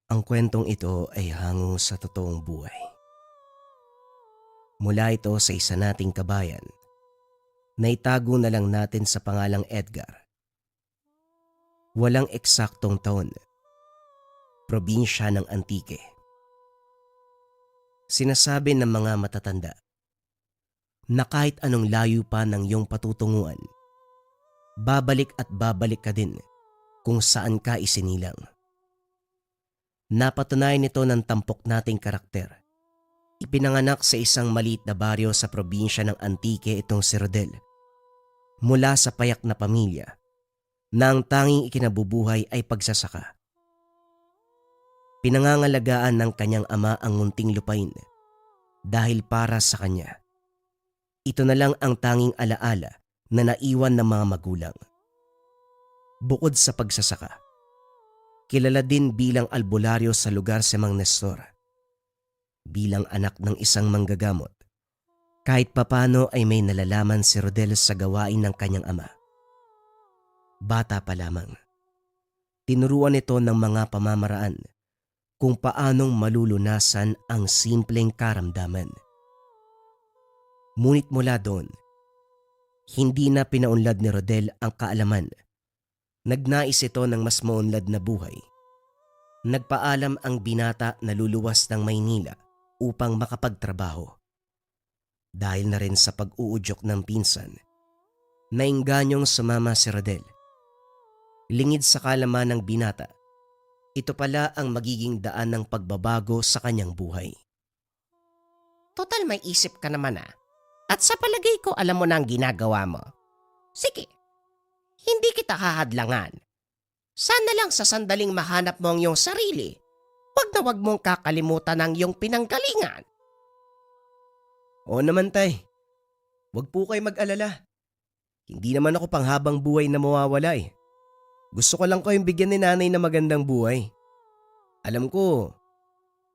Ang kwentong ito ay hango sa totoong buhay. Mula ito sa isa nating kabayan na itago na lang natin sa pangalang Edgar. Walang eksaktong taon, probinsya ng Antique. Sinasabi ng mga matatanda na kahit anong layo pa ng iyong patutunguhan, babalik at babalik ka din kung saan ka isinilang. Napatunayan nito ng tampok nating karakter. Ipinanganak sa isang maliit na baryo sa probinsya ng Antique itong si Rodel. Mula sa payak na pamilya na ang tanging ikinabubuhay ay pagsasaka. Pinangangalagaan ng kanyang ama ang munting lupain dahil para sa kanya, ito na lang ang tanging alaala na naiwan ng mga magulang. Bukod sa pagsasaka, kilala din bilang albularyo sa lugar si Mang Nestor. Bilang anak ng isang manggagamot, kahit papano ay may nalalaman si Rodel sa gawain ng kanyang ama. Bata pa lamang, tinuruan ito ng mga pamamaraan kung paanong malulunasan ang simpleng karamdaman. Ngunit mula doon, hindi na pinaunlad ni Rodel ang kaalaman. Nagnais ito ng mas maunlad na buhay. Nagpaalam ang binata na luluwas ng Maynila upang makapagtrabaho. Dahil na rin sa pag-uudyok ng pinsan, naingganyong sumama si Rodel. Lingid sa kalaman ng binata, ito pala ang magiging daan ng pagbabago sa kanyang buhay. Total may isip ka naman ah. At sa palagay ko alam mo na ang ginagawa mo. Sige, hindi kita hahadlangan. Sana lang sa sandaling mahanap mo ang iyong sarili, wag mong kakalimutan ang iyong pinanggalingan. Oo naman tay, wag po kayo mag-alala. Hindi naman ako panghabang buhay na mawawala eh. Gusto ko lang kayong bigyan ni nanay na magandang buhay. Alam ko,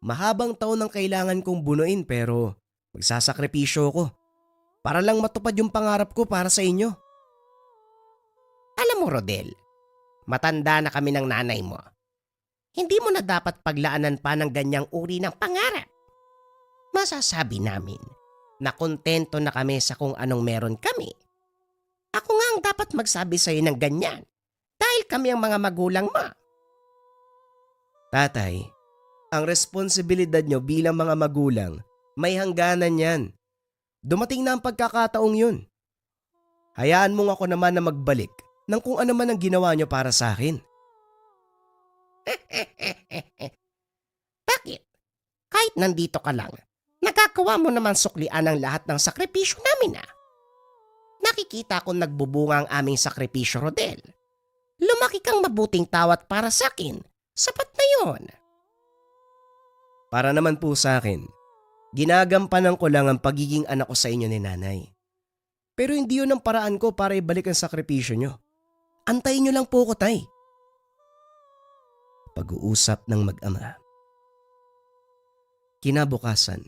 mahabang taon ang kailangan kong bunuin pero magsasakripisyo ko para lang matupad yung pangarap ko para sa inyo. Alam mo Rodel, matanda na kami ng nanay mo. Hindi mo na dapat paglaanan pa ng ganyang uri ng pangarap. Masasabi namin na kontento na kami sa kung anong meron kami. Ako nga ang dapat magsabi sa iyo ng ganyan dahil kami ang mga magulang mo. Tatay, ang responsibilidad nyo bilang mga magulang, may hangganan yan. Dumating na ang pagkakataong yun. Hayaan mo ako naman na magbalik ng kung ano man ang ginawa nyo para sa akin. Bakit? Kahit nandito ka lang, nagagawa mo naman suklian ang lahat ng sakripisyo namin ah. Nakikita ko nagbubunga ang aming sakripisyo, Rodel. Lumaki kang mabuting tawat para sa akin. Sapat na yon. Para naman po sa akin, ginagampanan ko lang ang pagiging anak ko sa inyo ni nanay. Pero hindi yun ang paraan ko para ibalik ang sakripisyo nyo. Antayin nyo lang po ko, tay. Pag-uusap ng mag-ama. Kinabukasan,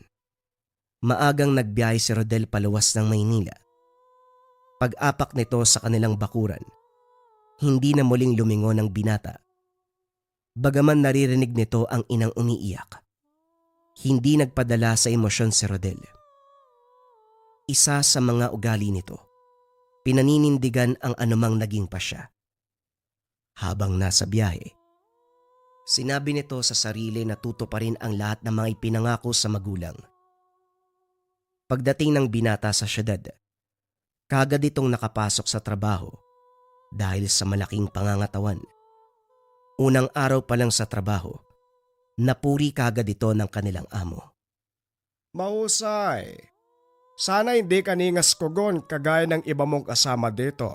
maagang nagbiyahe si Rodel paluwas ng Maynila. Pag-apak nito sa kanilang bakuran, hindi na muling lumingon ang binata. Bagaman naririnig nito ang inang umiiyak, hindi nagpadala sa emosyon si Rodel. Isa sa mga ugali nito, pinaninindigan ang anumang naging pasya. Habang nasa biyahe, sinabi nito sa sarili na tutuparin ang lahat ng mga ipinangako sa magulang. Pagdating ng binata sa syudad, kagad itong nakapasok sa trabaho dahil sa malaking pangangatawan. Unang araw pa lang sa trabaho, napuri kagad ito ng kanilang amo. Mahusay. Sana hindi ka ningaskugon kagaya ng iba mong kasama dito.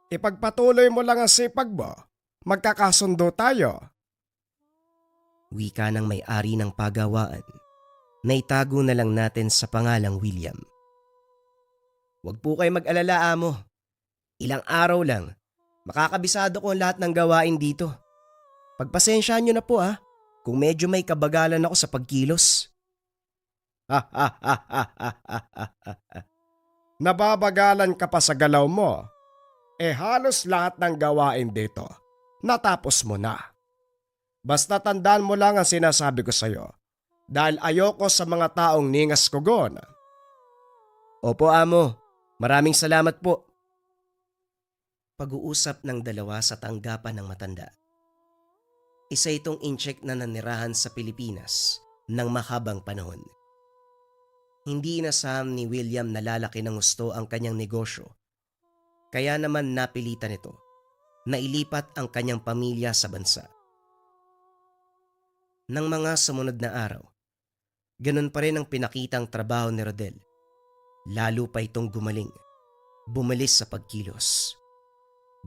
Ipagpatuloy mo lang ang sipag mo. Magkakasundo tayo. Wika ng may-ari ng pagawaan na itago na lang natin sa pangalang William. Huwag po kayo mag-alala, amo. Ilang araw lang, makakabisado ko ang lahat ng gawain dito. Pagpasensyaan nyo na po kung medyo may kabagalan ako sa pagkilos. Nababagalan ka pa sa galaw mo. Halos lahat ng gawain dito, natapos mo na. Basta tandaan mo lang ang sinasabi ko sa'yo. Dahil ayoko sa mga taong ningas kugon. Opo, amo. Maraming salamat po. Pag-uusap ng dalawa sa tanggapan ng matanda. Isa itong incheck na nanirahan sa Pilipinas ng mahabang panahon. Hindi inasaham ni William na lalaki ng gusto ang kanyang negosyo. Kaya naman napilitan ito na ilipat ang kanyang pamilya sa bansa. Nang mga sumunod na araw, ganun pa rin ang pinakitang trabaho ni Rodel. Lalo pa itong gumaling, bumalis sa pagkilos.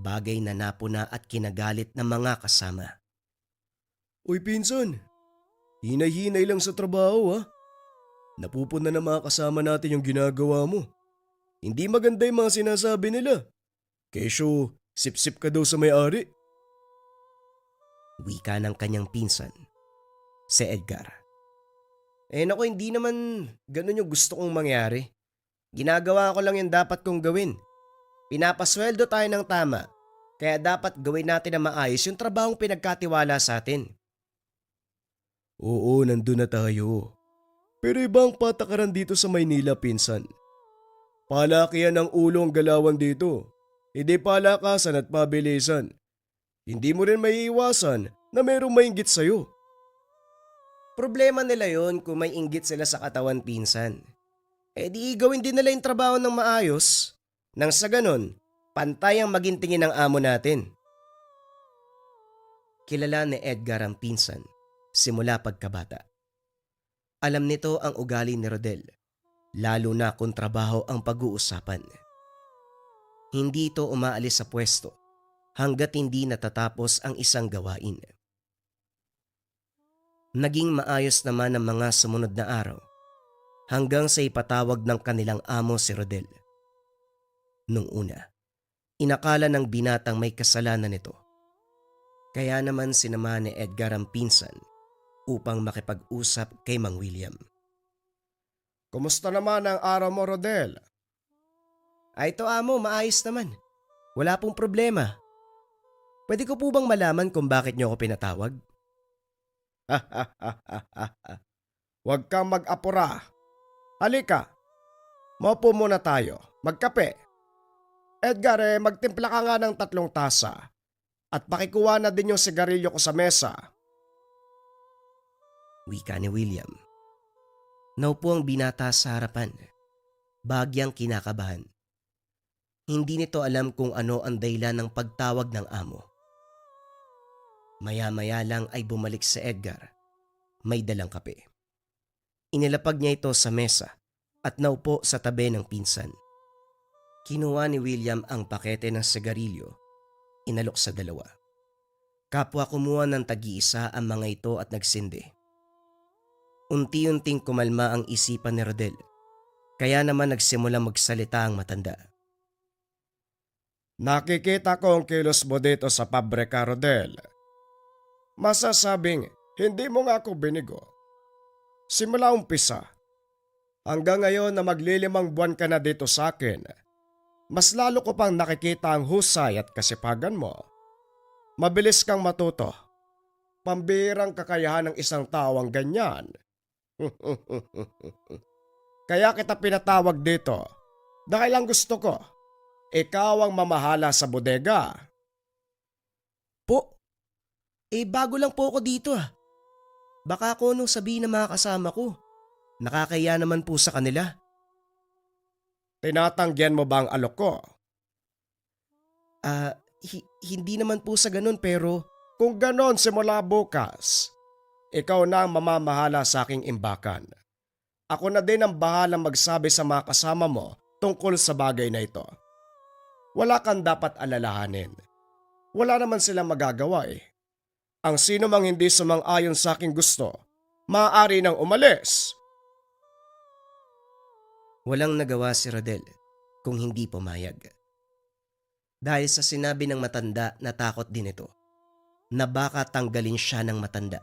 Bagay na napuna at kinagalit ng mga kasama. Uy pinsan, hinay-hinay lang sa trabaho ha. Napupuna ng mga kasama natin yung ginagawa mo. Hindi maganda yung mga sinasabi nila. Kesyo, sip-sip ka daw sa may-ari. Wika ng kanyang pinsan, si Edgar. Naku, hindi naman ganun yung gusto kong mangyari. Ginagawa ko lang yung dapat kong gawin. Pinapasweldo tayo ng tama, kaya dapat gawin natin na maayos yung trabahong pinagkatiwala sa atin. Oo, nandun na tayo. Pero ibang patakaran dito sa Maynila, pinsan. Palakihan ng ulo ang galawan dito. Hindi palakasan at pabilisan. Hindi mo rin maiiwasan na mayroong mainggit sa'yo. Problema nila yon kung may inggit sila sa katawan, pinsan. Di gawin din nila yung trabaho ng maayos. Nang sa ganon, pantay ang maging tingin ng amo natin. Kilala ni Edgar ang pinsan simula pagkabata. Alam nito ang ugali ni Rodel, lalo na kung trabaho ang pag-uusapan. Hindi ito umaalis sa pwesto hanggat hindi natatapos ang isang gawain. Naging maayos naman ang mga sumunod na araw hanggang sa ipatawag ng kanilang amo si Rodel. Nung una, inakala ng binatang may kasalanan nito. Kaya naman sinama ni Edgar ang pinsan upang makipag-usap kay Mang William. Kumusta naman ang araw mo, Rodel? Ay ito amo, maayos naman. Wala pong problema. Pwede ko po bang malaman kung bakit niyo ako pinatawag? Huwag kang mag-apura. Halika, maupo muna tayo, magkape. Edgar, magtimpla ka nga ng 3 tasa at pakikuha na din yung sigarilyo ko sa mesa. Wika ni William. Naupo ang binata sa harapan, bagyang kinakabahan. Hindi nito alam kung ano ang dahilan ng pagtawag ng amo. Maya-maya lang ay bumalik si Edgar. May dalang kape. Inilapag niya ito sa mesa at naupo sa tabi ng pinsan. Kinuha ni William ang pakete ng sigarilyo, inalok sa dalawa. Kapwa kumuha ng tag-iisa ang mga ito at nagsindi. Unti-unting kumalma ang isipan ni Rodel, kaya naman nagsimula magsalita ang matanda. Nakikita ko ang kilos mo dito sa pabrika, Rodel. Masasabing hindi mo nga ako binigo. Simula umpisa, hanggang ngayon na maglilimang buwan ka na dito sa akin, mas lalo ko pang nakikita ang husay at kasipagan mo. Mabilis kang matuto. Pambihirang kakayahan ng isang tao ang ganyan. Kaya kita pinatawag dito dahil ang gusto ko, ikaw ang mamahala sa bodega. Po, bago lang po ako dito ah. Baka ako nung sabihin ng mga kasama ko. Nakakaya naman po sa kanila. Tinatanggihan mo ba ang alok ko? Hindi naman po sa ganun pero... Kung ganon simula bukas, ikaw na ang mamamahala sa aking imbakan. Ako na din ang bahalang magsabi sa mga kasama mo tungkol sa bagay na ito. Wala kang dapat alalahanin. Wala naman silang magagawa eh. Ang sino mang hindi sumang-ayon sa aking gusto, maaari nang umalis. Walang nagawa si Rodel kung hindi pumayag. Dahil sa sinabi ng matanda, natakot din ito na baka tanggalin siya ng matanda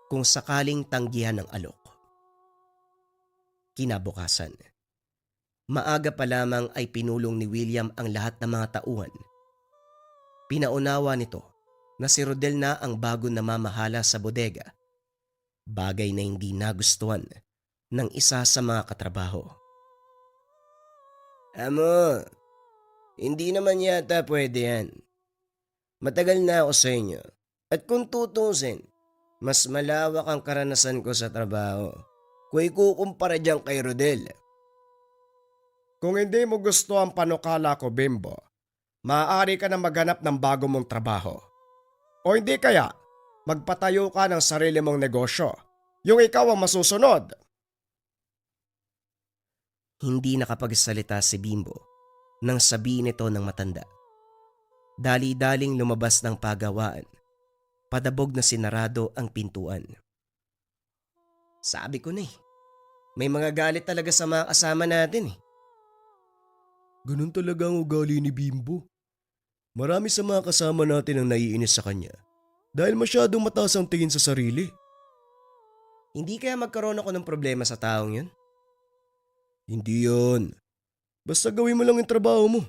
kung sakaling tanggihan ng alok. Kinabukasan, maaga pa lamang ay pinulong ni William ang lahat ng mga tauhan. Pinaunawa nito na si Rodel na ang bago namamahala sa bodega, bagay na hindi nagustuhan ng isa sa mga katrabaho. Amo, hindi naman yata pwede yan. Matagal na ako sa inyo. At kung tutusin, mas malawak ang karanasan ko sa trabaho. Kung ikukumpara dyan kay Rodel. Kung hindi mo gusto ang panukala ko, Bimbo, maaari ka na maghanap ng bago mong trabaho. O hindi kaya, magpatayo ka ng sarili mong negosyo. Yung ikaw ang masusunod. Hindi nakapagsalita si Bimbo nang sabihin ito ng matanda. Dali-daling lumabas ng pagawaan. Padabog na sinarado ang pintuan. Sabi ko na may mga galit talaga sa mga kasama natin . Ganun talaga ang ugali ni Bimbo. Marami sa mga kasama natin ang naiinis sa kanya dahil masyadong mataas ang tingin sa sarili. Hindi kaya magkaroon ako ng problema sa taong yun? Hindi yan. Basta gawin mo lang yung trabaho mo.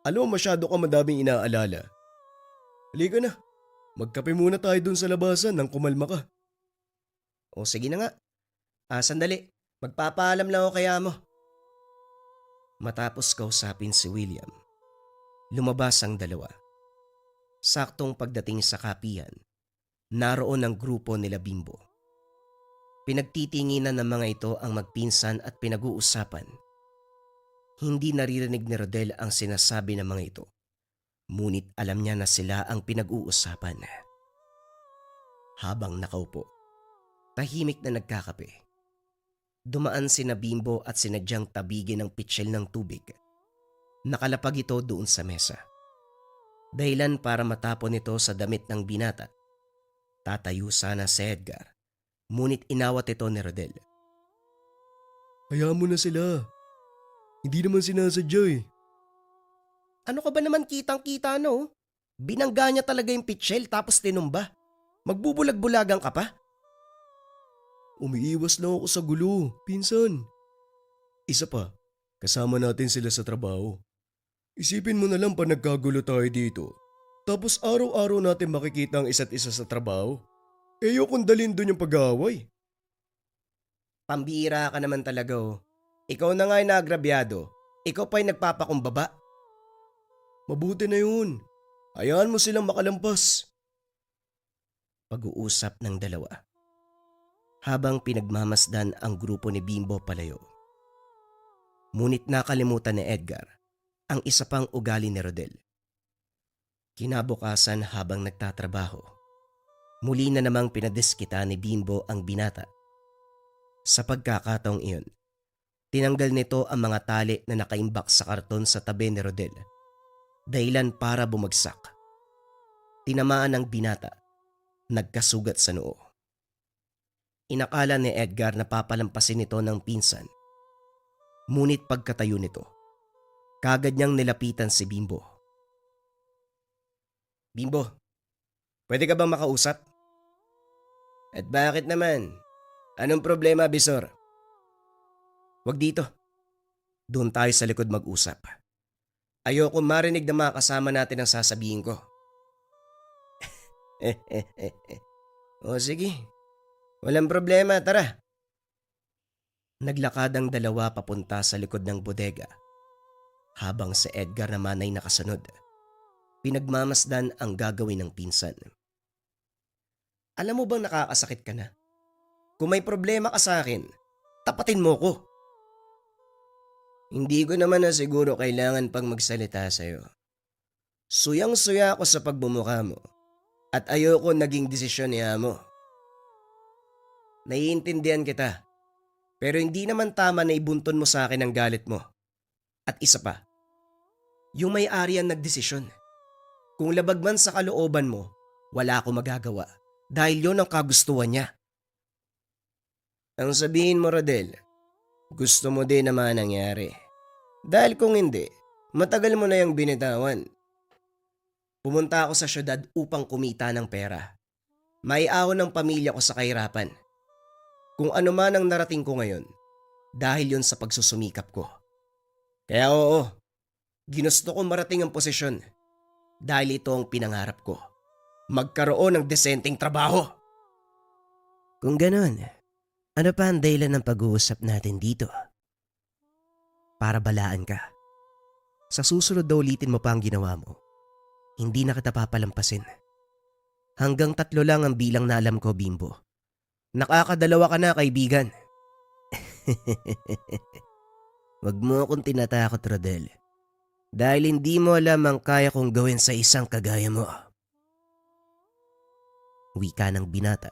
Alam mo, masyado ka madaming inaalala. Halika na. Magkape muna tayo dun sa labasan nang kumalma ka. O sige na nga. Sandali. Magpapaalam lang ako kaya mo. Matapos kausapin si William, lumabas ang dalawa. Saktong pagdating sa kapihan, naroon ang grupo nila Bimbo. Pinagtitinginan ng mga ito ang magpinsan at pinag-uusapan. Hindi naririnig ni Rodel ang sinasabi ng mga ito, ngunit alam niya na sila ang pinag-uusapan. Habang nakaupo, tahimik na nagkakape, dumaan sina Bimbo at sinadyang tabigin ng pitsil ng tubig. Nakalapag ito doon sa mesa. Dahilan para matapon ito sa damit ng binata. Tatayo sana si Edgar, ngunit inawat ito ni Rodel. Hayaan mo na sila. Hindi naman sinasadya . Ano ka ba naman kitang-kita no? Binangga niya talaga yung pitsil tapos tinumba. Magbubulag-bulagan ka pa? Umiiwas lang ako sa gulo, pinsan. Isa pa, kasama natin sila sa trabaho. Isipin mo na lang pa nagkagulo tayo dito. Tapos araw-araw natin makikita ang isa't isa sa trabaho. Ayokong dalhin doon yung pag-aaway. Pambira ka naman talaga . Ikaw na nga yung naagrabyado. Ikaw pa yung nagpapakumbaba. Mabuti na yun. Hayaan mo silang makalampas. Pag-uusap ng dalawa. Habang pinagmamasdan ang grupo ni Bimbo palayo. Ngunit nakalimutan ni Edgar ang isa pang ugali ni Rodel. Kinabukasan habang nagtatrabaho, muli na namang pinadiskita ni Bimbo ang binata. Sa pagkakataong iyon, tinanggal nito ang mga tali na nakaimbak sa karton sa tabi ni Rodel, dahilan para bumagsak. Tinamaan ng binata, nagkasugat sa noo. Inakala ni Edgar na papalampasin ito ng pinsan. Ngunit pagkatayo nito, kagad niyang nilapitan si Bimbo. Bimbo, pwede ka bang makausap? At bakit naman? Anong problema, Bisor? Wag dito. Doon tayo sa likod mag-usap. Ayoko marinig na mga kasama natin ang sasabihin ko. O sige, walang problema, tara. Naglakad ang dalawa papunta sa likod ng bodega. Habang si Edgar naman ay nakasunod, pinagmamasdan ang gagawin ng pinsan. Alam mo bang nakakasakit ka na? Kung may problema ka sa akin, tapatin mo ko. Hindi ko naman na siguro kailangan pang magsalita sa'yo. Suyang-suya ako sa pagbumuka mo at ayoko naging desisyon ni Amo. Naiintindihan kita, pero hindi naman tama na ibunton mo sa akin ang galit mo. At isa pa, yung may-ari ang nagdesisyon. Kung labag man sa kalooban mo, wala akong magagawa dahil yon ang kagustuhan niya. Ang sabihin mo, Rodel, gusto mo din naman nangyari. Dahil kung hindi, matagal mo na yung binitawan. Pumunta ako sa syudad upang kumita ng pera. May ahon ng pamilya ko sa kahirapan. Kung ano man ang narating ko ngayon, dahil yon sa pagsusumikap ko. Kaya oo, ginusto ko marating ang posisyon dahil ito ang pinangarap ko. magkaroon ng desenteng trabaho. Kung ganon, ano pa ang dahilan ng pag-uusap natin dito? Para balaan ka. Sa susunod daw ulitin mo pa ang ginawa mo. Hindi na kita papalampasin. Hanggang 3 lang ang bilang na alam ko, Bimbo. Nakakadalawa ka na, kaibigan. Wag mo akong tinatakot, Rodel. Dahil hindi mo alam ang kaya kong gawin sa isang kagaya mo. Wika ng binata.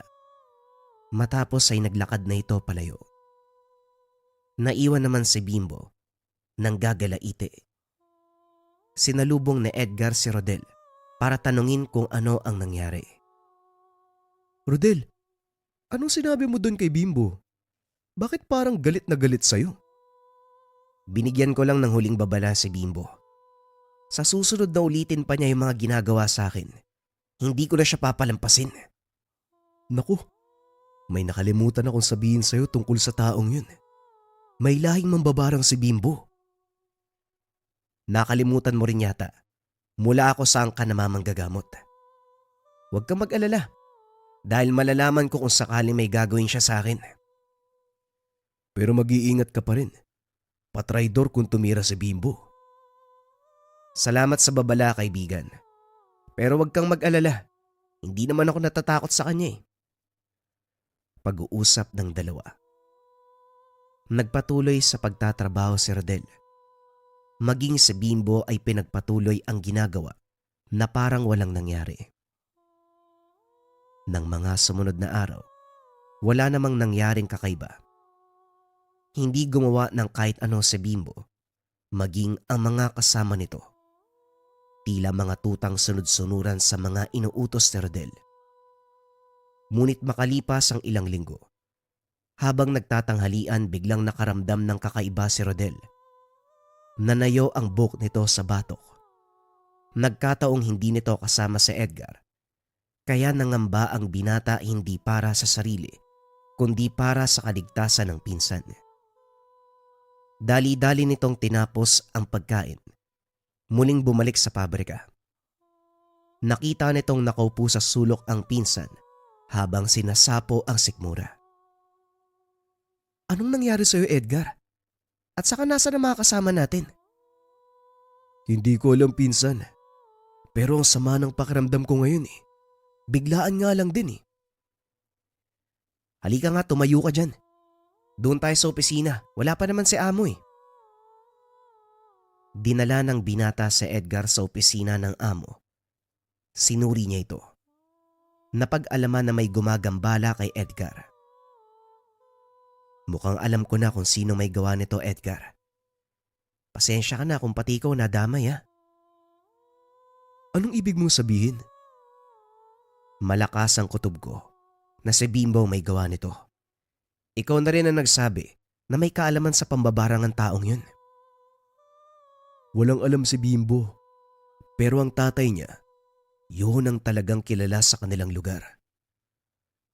Matapos ay naglakad na ito palayo. Naiwan naman si Bimbo nang gagalaite. Sinalubong ni Edgar si Rodel para tanungin kung ano ang nangyari. Rodel, anong sinabi mo doon kay Bimbo? Bakit parang galit na galit sa'yo? Binigyan ko lang ng huling babala si Bimbo. Sa susunod na ulitin pa niya yung mga ginagawa sa akin. Hindi ko na siya papalampasin. Naku, may nakalimutan akong sabihin sa'yo tungkol sa taong yun. May lahing mambabarang si Bimbo. Nakalimutan mo rin yata. Mula ako saan ka namamanggagamot. Huwag kang mag-alala. Dahil malalaman ko kung sakali may gagawin siya sa akin. Pero mag-iingat ka pa rin. Patraidor kung tumira si Bimbo. Salamat sa babala, kaibigan. Pero huwag kang mag-alala. Hindi naman ako natatakot sa kanya eh. Pag-uusap ng dalawa. Nagpatuloy sa pagtatrabaho si Rodel. Maging si Bimbo ay pinagpatuloy ang ginagawa na parang walang nangyari. Nang mga sumunod na araw, wala namang nangyaring kakaiba. Hindi gumawa ng kahit ano si Bimbo, maging ang mga kasama nito. Tila mga tutang sunod-sunuran sa mga inuutos ni Rodel. Ngunit makalipas ang ilang linggo, habang nagtatanghalian biglang nakaramdam ng kakaiba si Rodel. Nanayo ang buhok nito sa batok. Nagkataong hindi nito kasama si Edgar, kaya nangamba ang binata hindi para sa sarili, kundi para sa kaligtasan ng pinsan. Dali-dali nitong tinapos ang pagkain. Muling bumalik sa pabrika. Nakita nitong nakaupo sa sulok ang pinsan habang sinasapo ang sikmura. Anong nangyari sa'yo, Edgar? At saka nasa na mga kasama natin? Hindi ko alam, pinsan. Pero ang sama ng pakiramdam ko ngayon eh. Biglaan nga lang din eh. Halika nga, tumayo ka dyan. Doon tayo sa opisina. Wala pa naman si amo eh. Dinala ng binata si Edgar sa opisina ng amo. Sinuri niya ito. Napag-alaman na may gumagambala kay Edgar. Mukhang alam ko na kung sino may gawa nito, Edgar. Pasensya ka na kung pati ikaw nadamay ha. Anong ibig mong sabihin? Malakas ang kutob ko na si Bimbo may gawa nito. Ikaw na rin ang nagsabi na may kaalaman sa pambabarang ng taong yun. Walang alam si Bimbo. Pero ang tatay niya, yun ang talagang kilala sa kanilang lugar.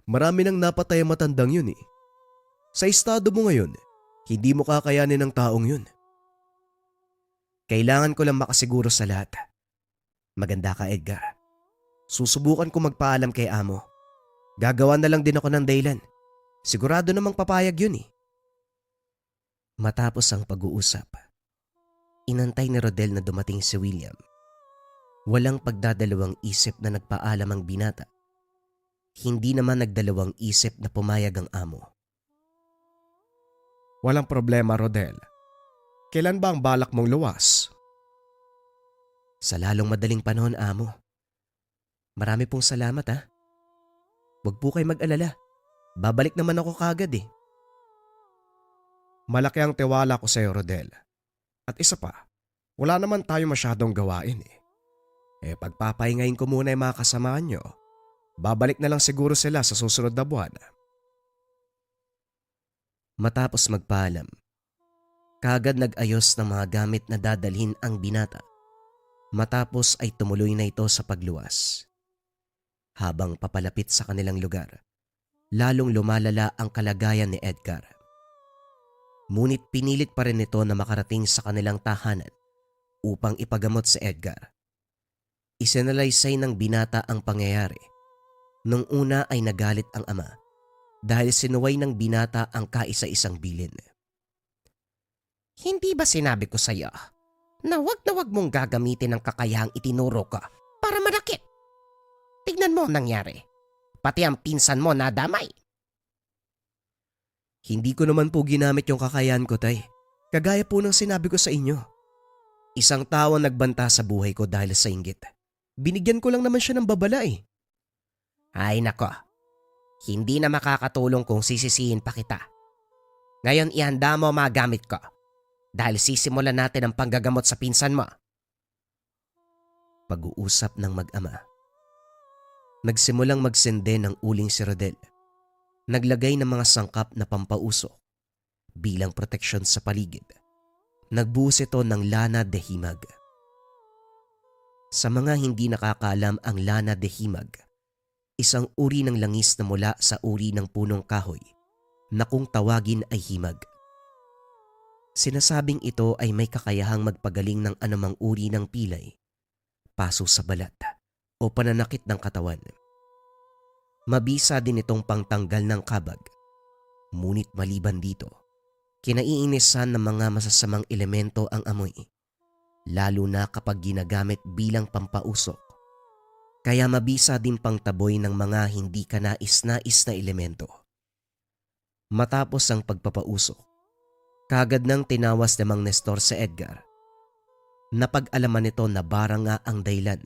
Marami nang napatay ang matandang yun eh. Sa estado mo ngayon, hindi mo kakayanin ng taong yun. Kailangan ko lang makasiguro sa lahat. Maganda ka, Edgar. Susubukan ko magpaalam kay amo. Gagawa na lang din ako ng dahilan. Sigurado namang papayag yun eh. Matapos ang pag-uusap, inantay ni Rodel na dumating si William. Walang pagdadalawang isip na nagpaalam ang binata. Hindi naman nagdalawang isip na pumayag ang amo. Walang problema, Rodel. Kailan ba ang balak mong luwas? Sa lalong madaling panahon, amo. Marami pong salamat ha. Huwag po kayo mag-alala. Babalik naman ako kagad eh. Malaki ang tiwala ko sa iyo, Rodel. At isa pa, wala naman tayo masyadong gawain eh. Pagpapahingayin ko muna yung mga kasamaan nyo. Babalik na lang siguro sila sa susunod na buwan. Matapos magpaalam, kaagad nag-ayos ng mga gamit na dadalhin ang binata. Matapos ay tumuloy na ito sa pagluwas. Habang papalapit sa kanilang lugar, lalong lumalala ang kalagayan ni Edgar. Ngunit pinilit pa rin ito na makarating sa kanilang tahanan upang ipagamot si Edgar. Isinalaysay ng binata ang pangyayari. Nung una ay nagalit ang ama dahil sinuway ng binata ang kaisa-isang bilin. Hindi ba sinabi ko sa'yo na wag mong gagamitin ang kakayahang itinuro ko para manakit? Tignan mo ang nangyari. Pati ang pinsan mo nadamay. Hindi ko naman po ginamit yung kakayahan ko, tay. Kagaya po ng sinabi ko sa inyo. Isang tao ang nagbanta sa buhay ko dahil sa inggit. Binigyan ko lang naman siya ng babala eh. Ay nako, hindi na makakatulong kung sisisihin pa kita. Ngayon ihanda mo ang mga gamit ko dahil sisimulan natin ang panggagamot sa pinsan mo. Pag-uusap ng mag-ama. Nagsimulang magsende ng uling si Rodel. Naglagay ng mga sangkap na pampausok bilang proteksyon sa paligid. Nagbuhos ito ng lana de himag. Sa mga hindi nakakaalam ang lana de himag, isang uri ng langis na mula sa uri ng punong kahoy na kung tawagin ay himag. Sinasabing ito ay may kakayahang magpagaling ng anumang uri ng pilay, paso sa balat o pananakit ng katawan. Mabisa din itong pangtanggal ng kabag, ngunit maliban dito, kinaiinisan ng mga masasamang elemento ang amoy, lalo na kapag ginagamit bilang pampausok. Kaya mabisa din pangtaboy ng mga hindi kanais-nais na elemento. Matapos ang pagpapausok, kagad nang tinawas ni Mang Nestor sa Edgar. Napag-alaman nito na barang nga ang dahilan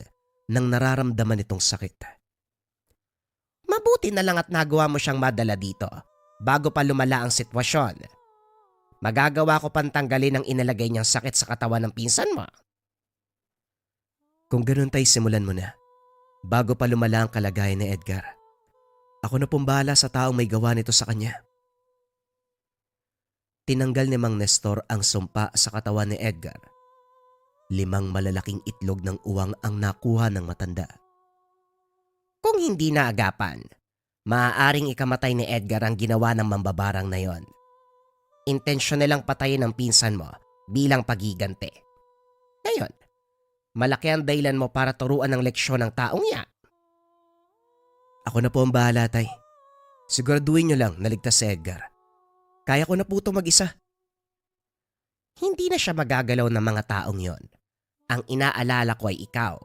ng nararamdaman nitong sakit. Mabuti na lang at nagawa mo siyang madala dito bago pa lumala ang sitwasyon. Magagawa ko pang tanggalin ang inalagay niyang sakit sa katawan ng pinsan mo. Kung ganun tayo, simulan mo na. Bago pa lumala ang kalagayan ni Edgar. Ako na pong bahala sa taong may gawa nito sa kanya. Tinanggal ni Mang Nestor ang sumpa sa katawan ni Edgar. 5 malalaking itlog ng uwang ang nakuha ng matanda. Kung hindi naagapan, maaaring ikamatay ni Edgar ang ginawa ng mambabarang na yon. Intensyon nilang patayin ang pinsan mo bilang pagigante. Ngayon, malaki ang dahilan mo para turuan ng leksyon ng taong yan. Ako na po ang bahala, tay. Siguraduhin niyo lang na ligtas si Edgar. Kaya ko na po ito mag-isa. Hindi na siya magagalaw ng mga taong yon. Ang inaalala ko ay ikaw.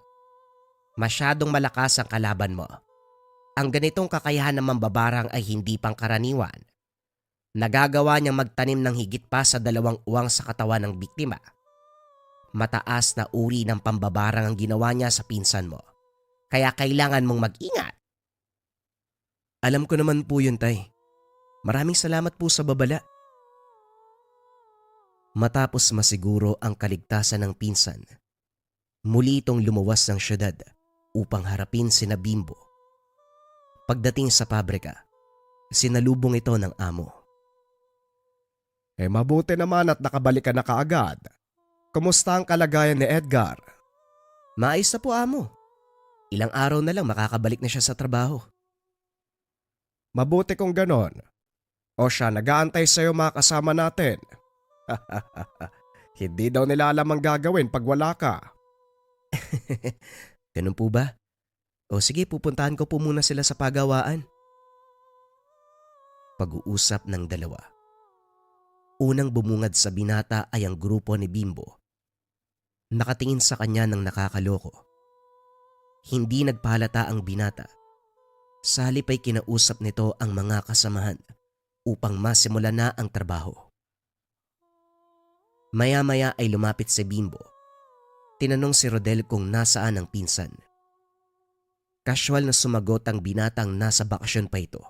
Masyadong malakas ang kalaban mo. Ang ganitong kakayahan ng mambabarang ay hindi pangkaraniwan. Nagagawa niyang magtanim ng higit pa sa 2 uwang sa katawan ng biktima. Mataas na uri ng pambabarang ang ginawa niya sa pinsan mo. Kaya kailangan mong mag-ingat. Alam ko naman po yun, tay. Maraming salamat po sa babala. Matapos masiguro ang kaligtasan ng pinsan, muli itong lumuwas ng syudad upang harapin sina Bimbo. Pagdating sa pabrika, sinalubong ito ng amo. Mabuti naman at nakabalik ka na kaagad. Kumusta ang kalagayan ni Edgar? Maayos na po, amo. Ilang araw na lang makakabalik na siya sa trabaho. Mabuti kung ganon. O siya, nag-aantay sa'yo mga kasama natin. Hindi daw nila alam ang gagawin pag wala ka. Ganun po ba? O sige, pupuntahan ko po muna sila sa pagawaan. Pag-uusap ng dalawa. Unang bumungad sa binata ay ang grupo ni Bimbo. Nakatingin sa kanya ng nakakaloko. Hindi nagpahalata ang binata. Sa halip ay kinausap nito ang mga kasamahan upang masimula na ang trabaho. Maya-maya ay lumapit si Bimbo. Tinanong si Rodel kung nasaan ang pinsan. Casual na sumagot ang binatang nasa bakasyon pa ito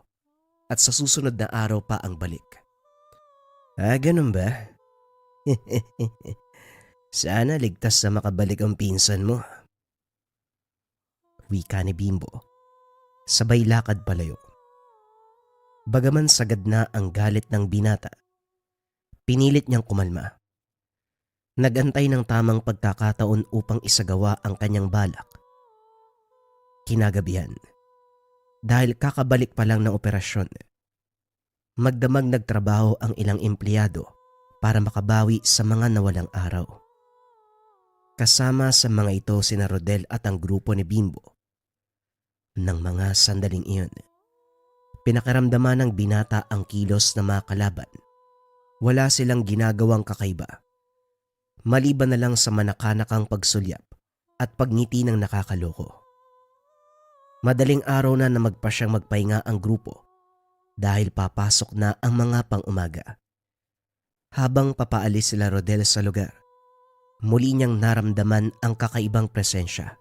at sa susunod na araw pa ang balik. Ganun ba? Sana ligtas na makabalik ang pinsan mo. Wika ni Bimbo. Sabay lakad palayo. Bagaman sagad na ang galit ng binata, pinilit niyang kumalma. Nagantay ng tamang pagkakataon upang isagawa ang kanyang balak. Kinagabihan, dahil kakabalik pa lang ng operasyon, magdamag nagtrabaho ang ilang empleyado para makabawi sa mga nawalang araw. Kasama sa mga ito sina Rodel at ang grupo ni Bimbo. Nang mga sandaling iyon, pinakaramdaman ng binata ang kilos na mga kalaban. Wala silang ginagawang kakaiba. Maliban na lang sa manakanakang pagsulyap at pagngiti ng nakakaloko. Madaling araw na magpa siyang magpahinga ang grupo dahil papasok na ang mga pang-umaga. Habang papaalis sila Rodel sa lugar, muli niyang naramdaman ang kakaibang presensya.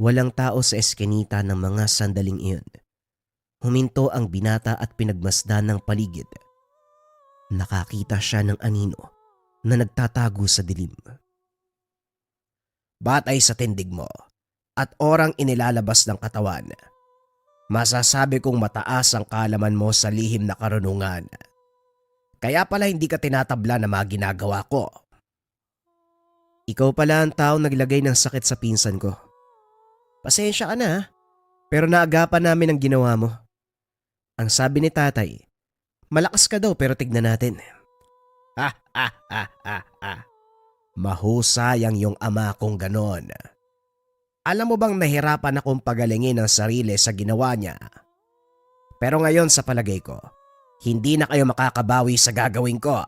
Walang tao sa eskinita ng mga sandaling iyon. Huminto ang binata at pinagmasdan ng paligid. Nakakita siya ng anino na nagtatago sa dilim. Batay sa tindig mo at orang inilalabas ng katawan, masasabi kong mataas ang kaalaman mo sa lihim na karunungan. Kaya pala hindi ka tinatabla na mga ginagawa ko. Ikaw pala ang tao naglagay ng sakit sa pinsan ko. Pasensya ka na ha, pero naagapan namin ang ginawa mo. Ang sabi ni tatay, malakas ka daw pero tignan natin. Ha ha ha ha ha. Mahusay ang iyong ama kung ganon. Alam mo bang nahirapan akong pagalingin ang sarili sa ginawa niya? Pero ngayon sa palagay ko, hindi na kayo makakabawi sa gagawin ko.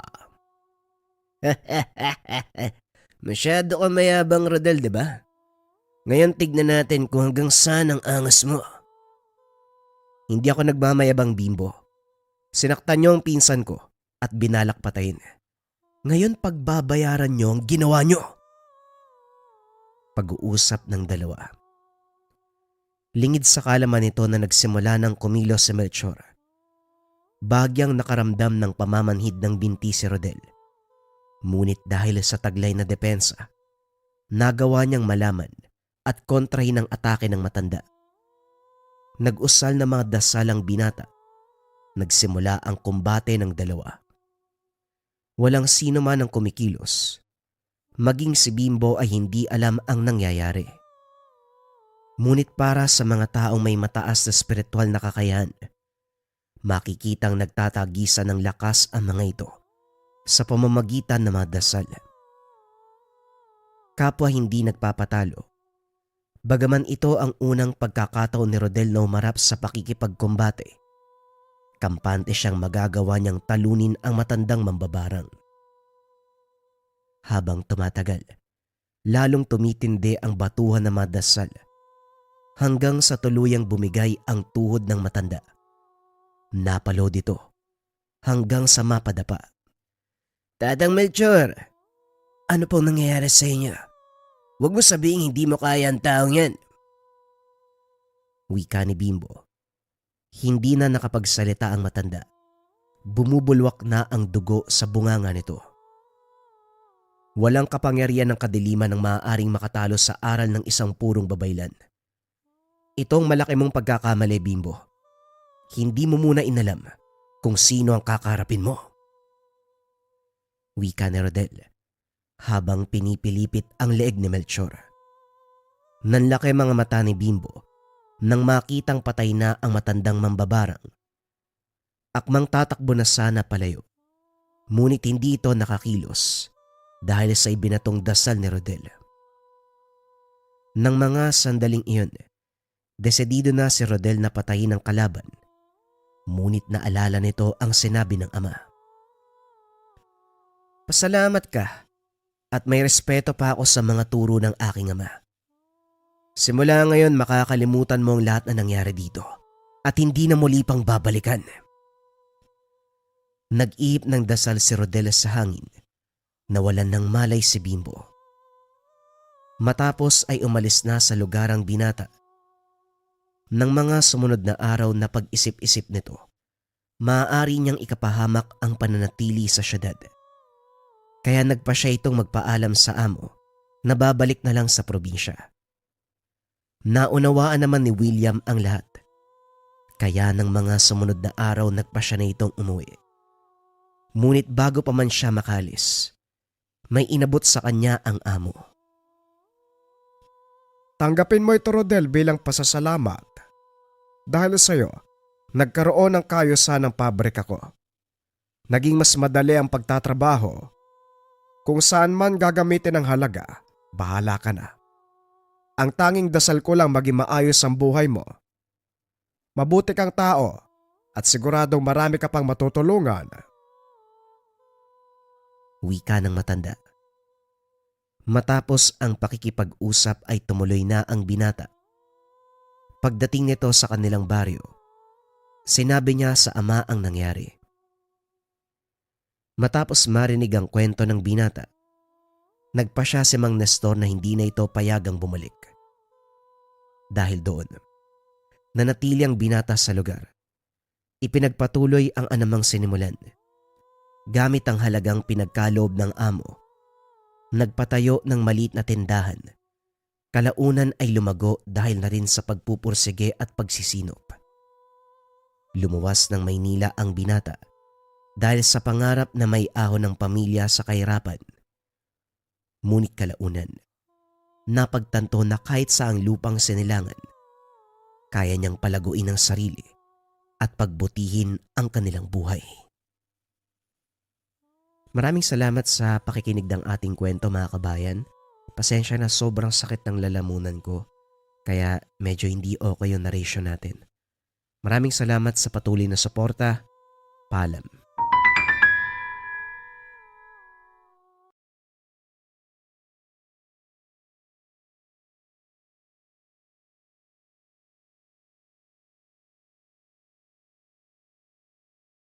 Masyado ka mayabang, Rodel, di ba? Ngayon tignan natin kung hanggang saan ang angas mo. Hindi ako nagmamayabang, Bimbo. Sinaktan niyo ang pinsan ko at binalak patayin. Ngayon pagbabayaran niyo ang ginawa niyo. Pag-uusap ng dalawa. Lingid sa kalaman nito na nagsimula ng kumilos si Melchor. Bagyang nakaramdam ng pamamanhid ng binti si Rodel. Ngunit dahil sa taglay na depensa, nagawa niyang malaman at kontrahin ang atake ng matanda. Nag-usal na mga dasalang binata. Nagsimula ang kumbate ng dalawa. Walang sino man ang kumikilos. Maging si Bimbo ay hindi alam ang nangyayari. Ngunit para sa mga taong may mataas na spiritual na kakayahan, makikitang nagtatagisan ng lakas ang mga ito sa pamamagitan ng mga dasal. Kapwa hindi nagpapatalo. Bagaman ito ang unang pagkakataon ni Rodel na umarap sa pakikipagkumbate, kampante siyang magagawa niyang talunin ang matandang mambabarang. Habang tumatagal, lalong tumitindi ang batuhan ng mga dasal hanggang sa tuluyang bumigay ang tuhod ng matanda. Napalo dito hanggang sa mapadapa. Tatang Melchor, ano pong nangyayari sa inyo? Huwag mo sabihin hindi mo kaya ang taong yan. Wika ni Bimbo. Hindi na nakapagsalita ang matanda. Bumubulwak na ang dugo sa bunganga nito. Walang kapangyarihan ng kadiliman ng maaaring makatalo sa aral ng isang purong babaylan. Itong malaki mong pagkakamali, Bimbo. Hindi mo muna inalam kung sino ang kakarapin mo. Wika ni Rodel habang pinipilipit ang leeg ni Melchor. Nanlaki mga mata ni Bimbo nang makitang patay na ang matandang mambabarang. Akmang tatakbo na sana palayo, ngunit hindi ito nakakilos dahil sa ibinatong dasal ni Rodel. Nang mga sandaling iyon, desidido na si Rodel na patayin ang kalaban, ngunit naalala nito ang sinabi ng ama. Pasalamat ka at may respeto pa ako sa mga turo ng aking ama. Simula ngayon makakalimutan mo ang lahat na nangyari dito at hindi na muli pang babalikan. Nag-iip ng dasal si Rodel sa hangin. Nawalan ng malay si Bimbo. Matapos ay umalis na sa lugar ang binata. Nang mga sumunod na araw na pag-isip-isip nito, maaari niyang ikapahamak ang pananatili sa syudad. Kaya nagpa siya itong magpaalam sa amo na babalik na lang sa probinsya. Naunawaan naman ni William ang lahat. Kaya ng mga sumunod na araw nagpa siya na itong umuwi. Ngunit bago pa man siya makalis, may inabot sa kanya ang amo. Tanggapin mo ito, Rodel, bilang pasasalamat. Dahil sa iyo, nagkaroon ng kaayusan ng pabrika ko. Naging mas madali ang pagtatrabaho Kung saan man gagamitin ang halaga, bahala ka na. Ang tanging dasal ko lang maging maayos ang buhay mo. Mabuti kang tao at siguradong marami ka pang matutulungan. Wika ng matanda. Matapos ang pakikipag-usap ay tumuloy na ang binata. Pagdating nito sa kanilang baryo, sinabi niya sa ama ang nangyari. Matapos marinig ang kwento ng binata, nagpa siya si Mang Nestor na hindi na ito payagang bumalik. Dahil doon, nanatili ang binata sa lugar. Ipinagpatuloy ang anumang sinimulan. Gamit ang halagang pinagkaloob ng amo, nagpatayo ng maliit na tindahan. Kalaunan ay lumago dahil na rin sa pagpupursige at pagsisinop. Lumuwas ng Maynila ang binata dahil sa pangarap na may ahon ng pamilya sa kahirapan. Ngunit kalaunan, napagtanto na kahit sa ang lupang sinilangan, kaya niyang palaguin ang sarili at pagbutihin ang kanilang buhay. Maraming salamat sa pakikinig ng ating kwento mga kabayan. Pasensya na sobrang sakit ng lalamunan ko, kaya medyo hindi okay yung narration natin. Maraming salamat sa patuloy na suporta. Paalam.